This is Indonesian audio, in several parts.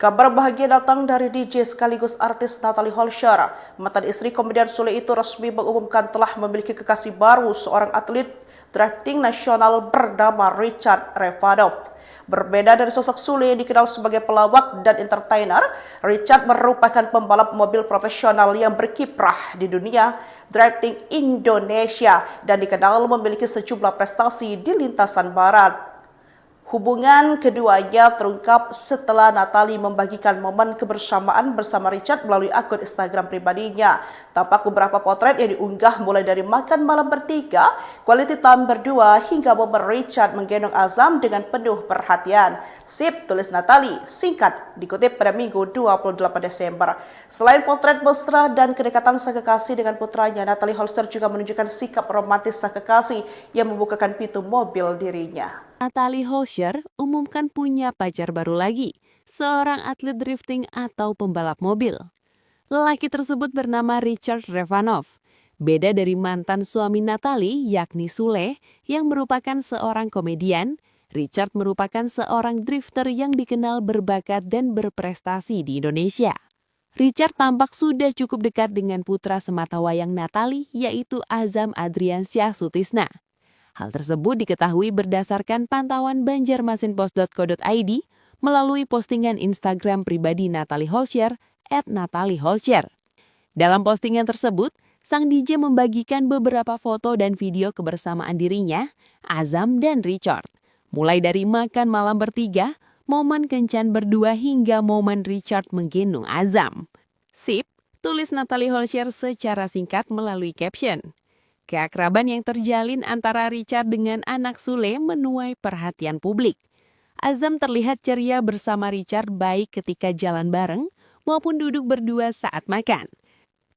Kabar bahagia datang dari DJ sekaligus artis Natalie Holscher. Mantan istri komedian Sule itu resmi mengumumkan telah memiliki kekasih baru, seorang atlet drafting nasional bernama Richard Revanov. Berbeda dari sosok Sule yang dikenal sebagai pelawak dan entertainer, Richard merupakan pembalap mobil profesional yang berkiprah di dunia drafting Indonesia dan dikenal memiliki sejumlah prestasi di lintasan barat. Hubungan keduanya terungkap setelah Natalie membagikan momen kebersamaan bersama Richard melalui akun Instagram pribadinya. Tampak beberapa potret yang diunggah mulai dari makan malam bertiga, quality time berdua, hingga momen Richard menggendong Azam dengan penuh perhatian. Sip, tulis Natalie, singkat, dikutip pada Minggu 28 Desember. Selain potret mesra dan kedekatan sang kekasih dengan putranya, Natalie Holscher juga menunjukkan sikap romantis sang kekasih yang membukakan pintu mobil dirinya. Natalie Holscher umumkan punya pacar baru lagi, seorang atlet drifting atau pembalap mobil. Lelaki tersebut bernama Richard Revanov. Beda dari mantan suami Natalie, yakni Sule, yang merupakan seorang komedian, Richard merupakan seorang drifter yang dikenal berbakat dan berprestasi di Indonesia. Richard tampak sudah cukup dekat dengan putra sematawayang Natalie, yaitu Azam Adriansyah Sutisna. Hal tersebut diketahui berdasarkan pantauan banjarmasinpost.co.id melalui postingan Instagram pribadi Natalie Holscher @NatalieHolscher. Dalam postingan tersebut, sang DJ membagikan beberapa foto dan video kebersamaan dirinya, Azam dan Richard. Mulai dari makan malam bertiga, momen kencan berdua hingga momen Richard menggendong Azam. Sip, tulis Natalie Holscher secara singkat melalui caption. Keakraban yang terjalin antara Richard dengan anak Sule menuai perhatian publik. Azam terlihat ceria bersama Richard baik ketika jalan bareng maupun duduk berdua saat makan.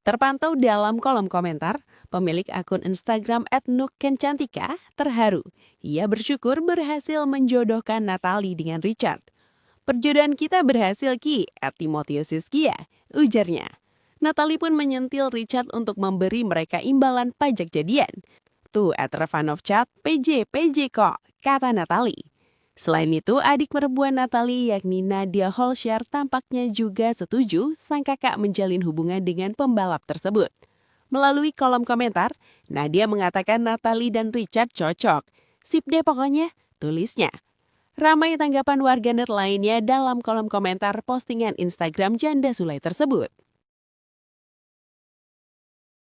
Terpantau dalam kolom komentar, pemilik akun Instagram @nukkencantika terharu. Ia bersyukur berhasil menjodohkan Natalie dengan Richard. "Perjodohan kita berhasil, Ki," @Timotius Siskia, ujarnya. Natalie pun menyentil Richard untuk memberi mereka imbalan pajak jadian. "Tuh @Revanov chat, PJ kok," kata Natalie. Selain itu, adik perempuan Natalie yakni Nadia Holscher tampaknya juga setuju sang kakak menjalin hubungan dengan pembalap tersebut. Melalui kolom komentar, Nadia mengatakan Natalie dan Richard cocok. "Sip deh pokoknya," tulisnya. Ramai tanggapan warganet lainnya dalam kolom komentar postingan Instagram janda Sule tersebut.